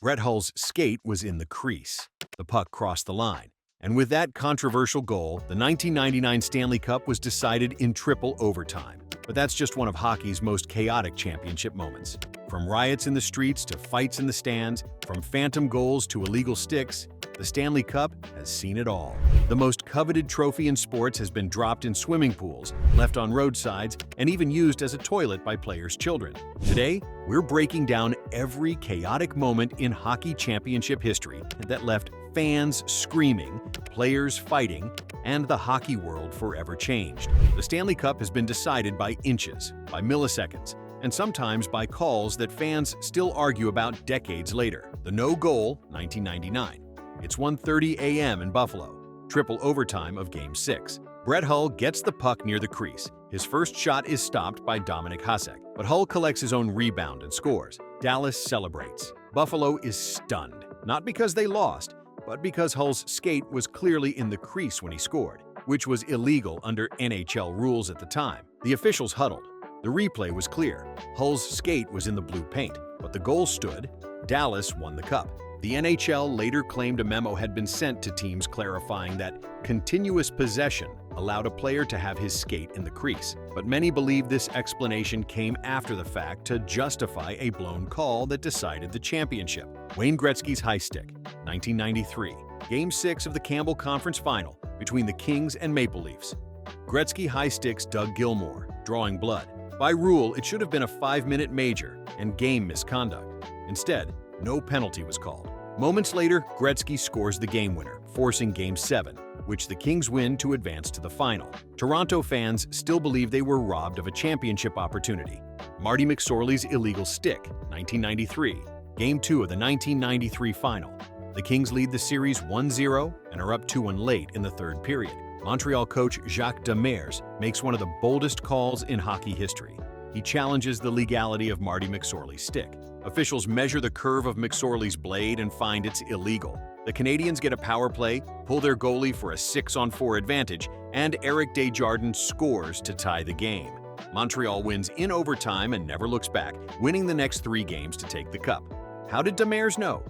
Brett Hull's skate was in the crease. The puck crossed the line. And with that controversial goal, the 1999 Stanley Cup was decided in triple overtime. But that's just one of hockey's most chaotic championship moments. From riots in the streets to fights in the stands, from phantom goals to illegal sticks, the Stanley Cup has seen it all. The most coveted trophy in sports has been dropped in swimming pools, left on roadsides, and even used as a toilet by players' children. Today, we're breaking down every chaotic moment in hockey championship history that left fans screaming, players fighting, and the hockey world forever changed. The Stanley Cup has been decided by inches, by milliseconds, and sometimes by calls that fans still argue about decades later. The no goal, 1999. It's 1:30 a.m. in Buffalo, triple overtime of Game 6. Brett Hull gets the puck near the crease. His first shot is stopped by Dominik Hasek, but Hull collects his own rebound and scores. Dallas celebrates. Buffalo is stunned, not because they lost, but because Hull's skate was clearly in the crease when he scored, which was illegal under NHL rules at the time. The officials huddled. The replay was clear. Hull's skate was in the blue paint, but the goal stood. Dallas won the cup. The NHL later claimed a memo had been sent to teams clarifying that continuous possession allowed a player to have his skate in the crease. But many believe this explanation came after the fact to justify a blown call that decided the championship. Wayne Gretzky's high stick, 1993, Game 6 of the Campbell Conference Final between the Kings and Maple Leafs. Gretzky high sticks Doug Gilmour, drawing blood. By rule, it should have been a 5-minute major and game misconduct. Instead, no penalty was called. Moments later, Gretzky scores the game winner, forcing Game 7, which the Kings win to advance to the final. Toronto fans still believe they were robbed of a championship opportunity. Marty McSorley's illegal stick, 1993, Game 2 of the 1993 final. The Kings lead the series 1-0 and are up 2-1 late in the third period. Montreal coach Jacques Demers makes one of the boldest calls in hockey history. He challenges the legality of Marty McSorley's stick. Officials measure the curve of McSorley's blade and find it's illegal. The Canadiens get a power play, pull their goalie for a 6-on-4 advantage, and Eric Desjardins scores to tie the game. Montreal wins in overtime and never looks back, winning the next 3 games to take the cup. How did Demers know?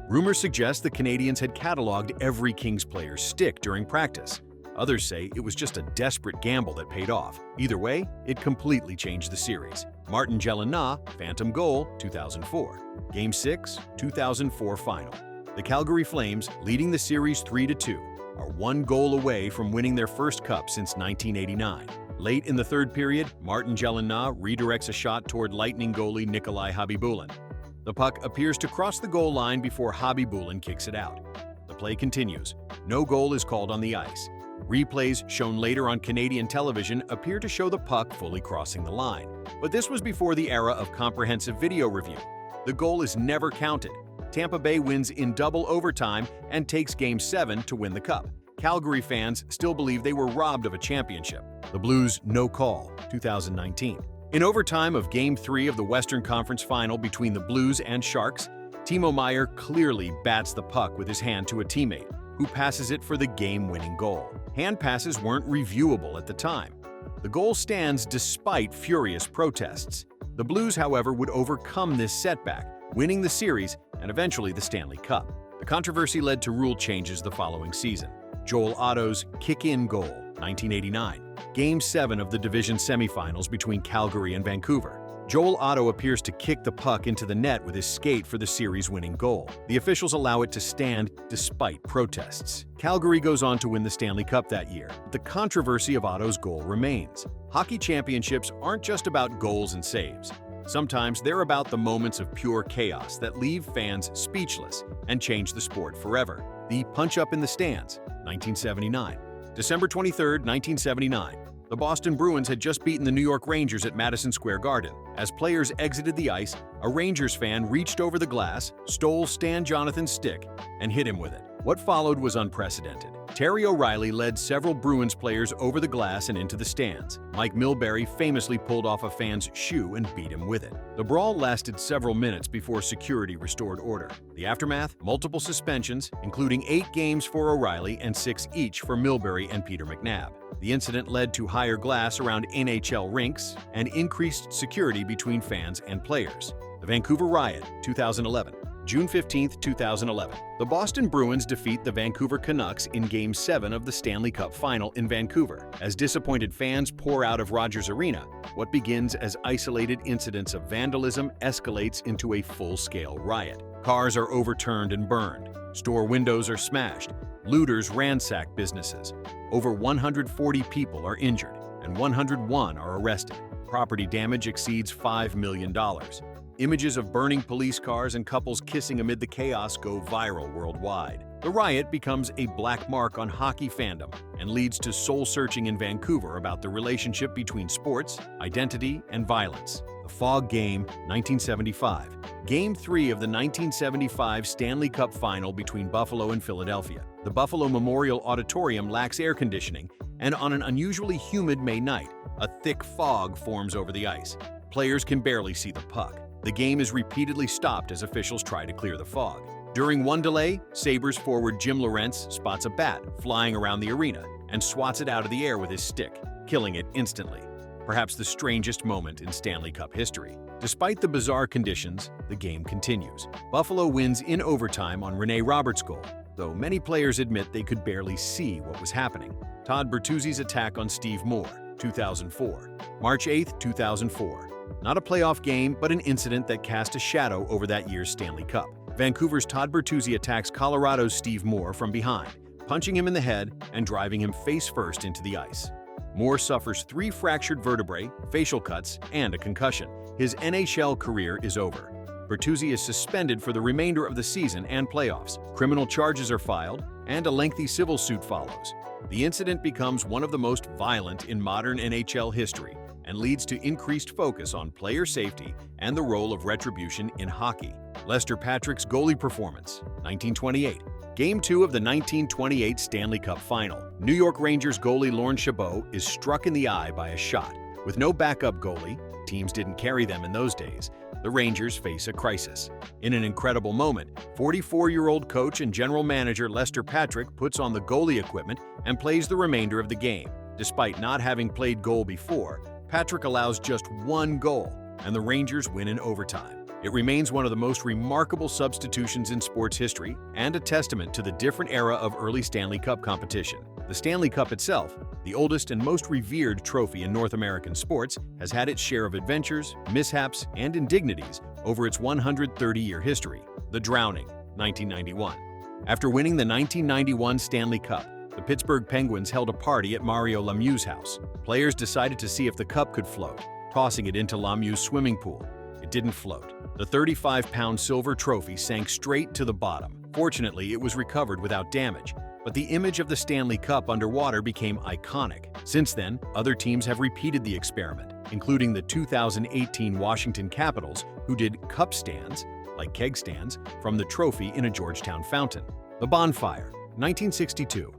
Rumors suggest the Canadiens had cataloged every Kings player's stick during practice. Others say it was just a desperate gamble that paid off. Either way, it completely changed the series. Martin Gelinas, phantom goal, 2004. Game 6, 2004 final. The Calgary Flames, leading the series 3-2, are 1 goal away from winning their first cup since 1989. Late in the third period, Martin Gelinas redirects a shot toward Lightning goalie Nikolai Khabibulin. The puck appears to cross the goal line before Khabibulin kicks it out. The play continues. No goal is called on the ice. Replays shown later on Canadian television appear to show the puck fully crossing the line. But this was before the era of comprehensive video review. The goal is never counted. Tampa Bay wins in double overtime and takes Game 7 to win the cup. Calgary fans still believe they were robbed of a championship. The Blues no call, 2019. In overtime of Game 3 of the Western Conference Final between the Blues and Sharks, Timo Meier clearly bats the puck with his hand to a teammate, who passes it for the game-winning goal. Hand passes weren't reviewable at the time. The goal stands despite furious protests. The Blues, however, would overcome this setback, winning the series and eventually the Stanley Cup. The controversy led to rule changes the following season. Joel Otto's kick-in goal, 1989, Game 7 of the division semifinals between Calgary and Vancouver. Joel Otto appears to kick the puck into the net with his skate for the series-winning goal. The officials allow it to stand despite protests. Calgary goes on to win the Stanley Cup that year, but the controversy of Otto's goal remains. Hockey championships aren't just about goals and saves. Sometimes they're about the moments of pure chaos that leave fans speechless and change the sport forever. The punch-up in the stands, 1979. December 23, 1979. The Boston Bruins had just beaten the New York Rangers at Madison Square Garden. As players exited the ice, a Rangers fan reached over the glass, stole Stan Jonathan's stick, and hit him with it. What followed was unprecedented. Terry O'Reilly led several Bruins players over the glass and into the stands. Mike Milbury famously pulled off a fan's shoe and beat him with it. The brawl lasted several minutes before security restored order. The aftermath? Multiple suspensions, including 8 games for O'Reilly and 6 each for Milbury and Peter McNabb. The incident led to higher glass around NHL rinks and increased security between fans and players. The Vancouver Riot, 2011. June 15, 2011. The Boston Bruins defeat the Vancouver Canucks in Game 7 of the Stanley Cup Final in Vancouver. As disappointed fans pour out of Rogers Arena, what begins as isolated incidents of vandalism escalates into a full-scale riot. Cars are overturned and burned. Store windows are smashed. Looters ransack businesses. Over 140 people are injured, and 101 are arrested. Property damage exceeds $5 million. Images of burning police cars and couples kissing amid the chaos go viral worldwide. The riot becomes a black mark on hockey fandom and leads to soul-searching in Vancouver about the relationship between sports, identity, and violence. The Fog Game, 1975. Game 3 of the 1975 Stanley Cup Final between Buffalo and Philadelphia. The Buffalo Memorial Auditorium lacks air conditioning, and on an unusually humid May night, a thick fog forms over the ice. Players can barely see the puck. The game is repeatedly stopped as officials try to clear the fog. During one delay, Sabres forward Jim Lorentz spots a bat flying around the arena and swats it out of the air with his stick, killing it instantly. Perhaps the strangest moment in Stanley Cup history. Despite the bizarre conditions, the game continues. Buffalo wins in overtime on Rene Roberts' goal, though many players admit they could barely see what was happening. Todd Bertuzzi's attack on Steve Moore, 2004. March 8, 2004. Not a playoff game, but an incident that cast a shadow over that year's Stanley Cup. Vancouver's Todd Bertuzzi attacks Colorado's Steve Moore from behind, punching him in the head and driving him face-first into the ice. Moore suffers 3 fractured vertebrae, facial cuts, and a concussion. His NHL career is over. Bertuzzi is suspended for the remainder of the season and playoffs. Criminal charges are filed, and a lengthy civil suit follows. The incident becomes one of the most violent in modern NHL history and leads to increased focus on player safety and the role of retribution in hockey. Lester Patrick's goalie performance, 1928. Game 2 of the 1928 Stanley Cup Final. New York Rangers goalie Lorne Chabot is struck in the eye by a shot. With no backup goalie, teams didn't carry them in those days, the Rangers face a crisis. In an incredible moment, 44-year-old coach and general manager Lester Patrick puts on the goalie equipment and plays the remainder of the game. Despite not having played goal before, Patrick allows just 1 goal, and the Rangers win in overtime. It remains one of the most remarkable substitutions in sports history and a testament to the different era of early Stanley Cup competition. The Stanley Cup itself, the oldest and most revered trophy in North American sports, has had its share of adventures, mishaps, and indignities over its 130-year history. The Drowning, 1991. After winning the 1991 Stanley Cup, the Pittsburgh Penguins held a party at Mario Lemieux's house. Players decided to see if the cup could float, tossing it into Lemieux's swimming pool. It didn't float. The 35-pound silver trophy sank straight to the bottom. Fortunately, it was recovered without damage, but the image of the Stanley Cup underwater became iconic. Since then, other teams have repeated the experiment, including the 2018 Washington Capitals, who did cup stands, like keg stands, from the trophy in a Georgetown fountain. The Bonfire, 1962.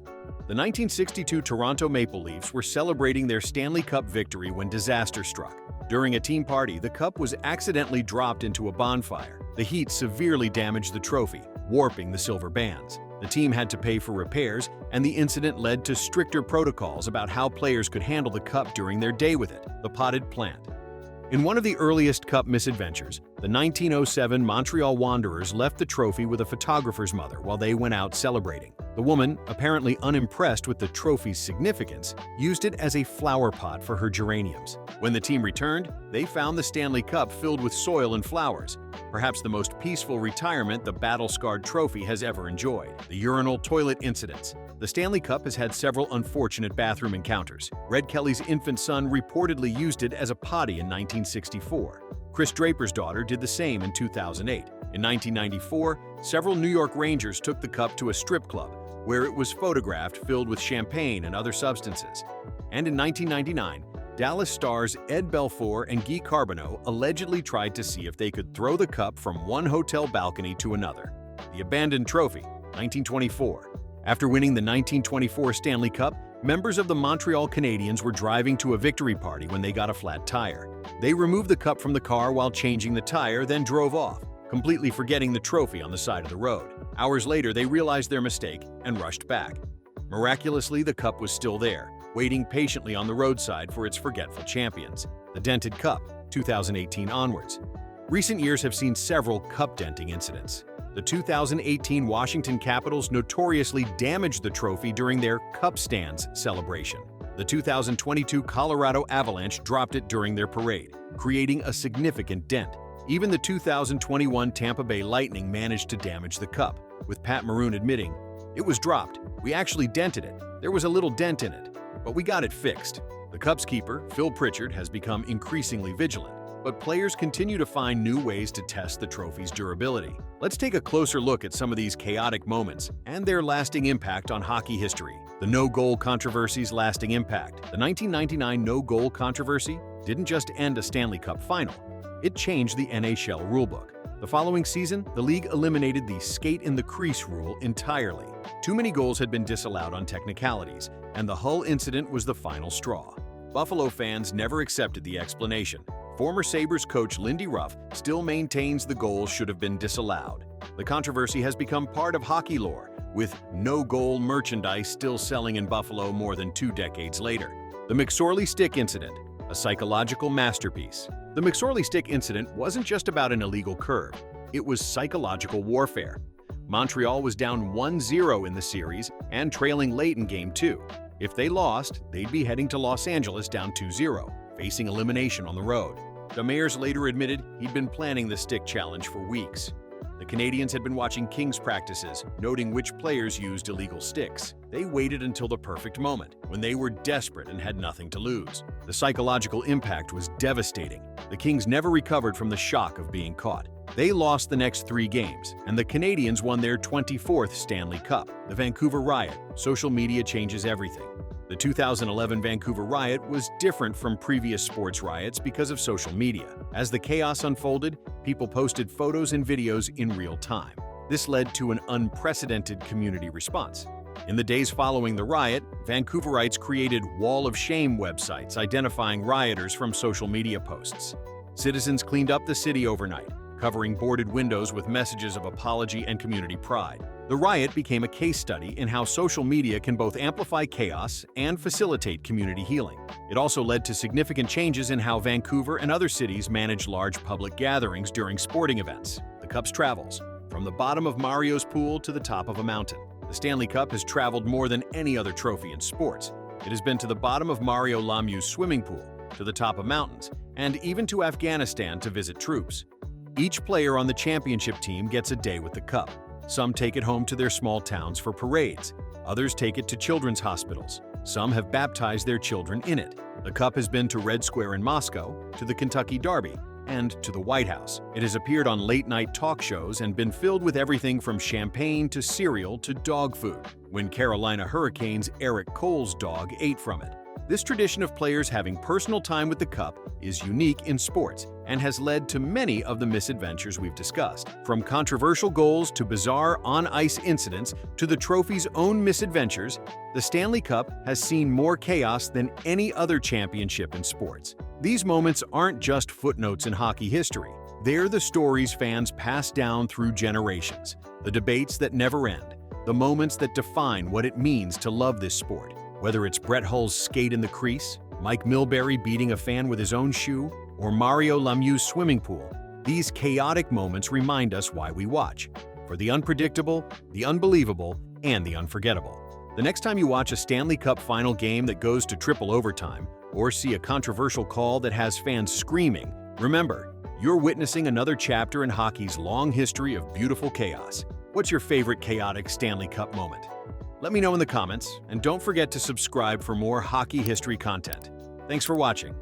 The 1962 Toronto Maple Leafs were celebrating their Stanley Cup victory when disaster struck. During a team party, the cup was accidentally dropped into a bonfire. The heat severely damaged the trophy, warping the silver bands. The team had to pay for repairs, and the incident led to stricter protocols about how players could handle the cup during their day with it. The Potted Plant. In one of the earliest Cup misadventures, the 1907 Montreal Wanderers left the trophy with a photographer's mother while they went out celebrating. The woman, apparently unimpressed with the trophy's significance, used it as a flower pot for her geraniums. When the team returned, they found the Stanley Cup filled with soil and flowers, perhaps the most peaceful retirement the battle-scarred trophy has ever enjoyed. The urinal toilet incidents. The Stanley Cup has had several unfortunate bathroom encounters. Red Kelly's infant son reportedly used it as a potty in 1964. Chris Draper's daughter did the same in 2008. In 1994, several New York Rangers took the cup to a strip club, where it was photographed filled with champagne and other substances. And in 1999, Dallas stars Ed Belfour and Guy Carbonneau allegedly tried to see if they could throw the cup from one hotel balcony to another. The Abandoned Trophy, 1924. After winning the 1924 Stanley Cup, members of the Montreal Canadiens were driving to a victory party when they got a flat tire. They removed the cup from the car while changing the tire, then drove off, completely forgetting the trophy on the side of the road. Hours later, they realized their mistake and rushed back. Miraculously, the cup was still there, waiting patiently on the roadside for its forgetful champions. The Dented Cup, 2018 onwards. Recent years have seen several cup denting incidents. The 2018 Washington Capitals notoriously damaged the trophy during their Cup Stands celebration. The 2022 Colorado Avalanche dropped it during their parade, creating a significant dent. Even the 2021 Tampa Bay Lightning managed to damage the cup, with Pat Maroon admitting, "It was dropped. We actually dented it. There was a little dent in it, but we got it fixed." The Cup's keeper, Phil Pritchard, has become increasingly vigilant, but players continue to find new ways to test the trophy's durability. Let's take a closer look at some of these chaotic moments and their lasting impact on hockey history. The no-goal controversy's lasting impact. The 1999 no-goal controversy didn't just end a Stanley Cup final. It changed the NHL rulebook. The following season, the league eliminated the skate-in-the-crease rule entirely. Too many goals had been disallowed on technicalities, and the Hull incident was the final straw. Buffalo fans never accepted the explanation. Former Sabres coach Lindy Ruff still maintains the goals should have been disallowed. The controversy has become part of hockey lore, with no-goal merchandise still selling in Buffalo more than 2 decades later. The McSorley Stick Incident, a psychological masterpiece. The McSorley Stick Incident wasn't just about an illegal curve, it was psychological warfare. Montreal was down 1-0 in the series and trailing late in Game 2. If they lost, they'd be heading to Los Angeles down 2-0, facing elimination on the road. Demers later admitted he'd been planning the stick challenge for weeks. The Canadiens had been watching Kings practices, noting which players used illegal sticks. They waited until the perfect moment, when they were desperate and had nothing to lose. The psychological impact was devastating. The Kings never recovered from the shock of being caught. They lost the next 3 games, and the Canadiens won their 24th Stanley Cup. The Vancouver Riot. Social media changes everything. The 2011 Vancouver Riot was different from previous sports riots because of social media. As the chaos unfolded, people posted photos and videos in real time. This led to an unprecedented community response. In the days following the riot, Vancouverites created Wall of Shame websites identifying rioters from social media posts. Citizens cleaned up the city overnight, covering boarded windows with messages of apology and community pride. The riot became a case study in how social media can both amplify chaos and facilitate community healing. It also led to significant changes in how Vancouver and other cities manage large public gatherings during sporting events. The Cup's travels, from the bottom of Mario's pool to the top of a mountain. The Stanley Cup has traveled more than any other trophy in sports. It has been to the bottom of Mario Lemieux's swimming pool, to the top of mountains, and even to Afghanistan to visit troops. Each player on the championship team gets a day with the Cup. Some take it home to their small towns for parades. Others take it to children's hospitals. Some have baptized their children in it. The Cup has been to Red Square in Moscow, to the Kentucky Derby, and to the White House. It has appeared on late-night talk shows and been filled with everything from champagne to cereal to dog food, when Carolina Hurricanes' Eric Cole's dog ate from it. This tradition of players having personal time with the Cup is unique in sports and has led to many of the misadventures we've discussed. From controversial goals to bizarre on-ice incidents to the trophy's own misadventures, the Stanley Cup has seen more chaos than any other championship in sports. These moments aren't just footnotes in hockey history. They're the stories fans pass down through generations, the debates that never end, the moments that define what it means to love this sport. Whether it's Brett Hull's skate in the crease, Mike Milbury beating a fan with his own shoe, or Mario Lemieux's swimming pool, these chaotic moments remind us why we watch. For the unpredictable, the unbelievable, and the unforgettable. The next time you watch a Stanley Cup final game that goes to triple overtime, or see a controversial call that has fans screaming, remember, you're witnessing another chapter in hockey's long history of beautiful chaos. What's your favorite chaotic Stanley Cup moment? Let me know in the comments, and don't forget to subscribe for more hockey history content. Thanks for watching.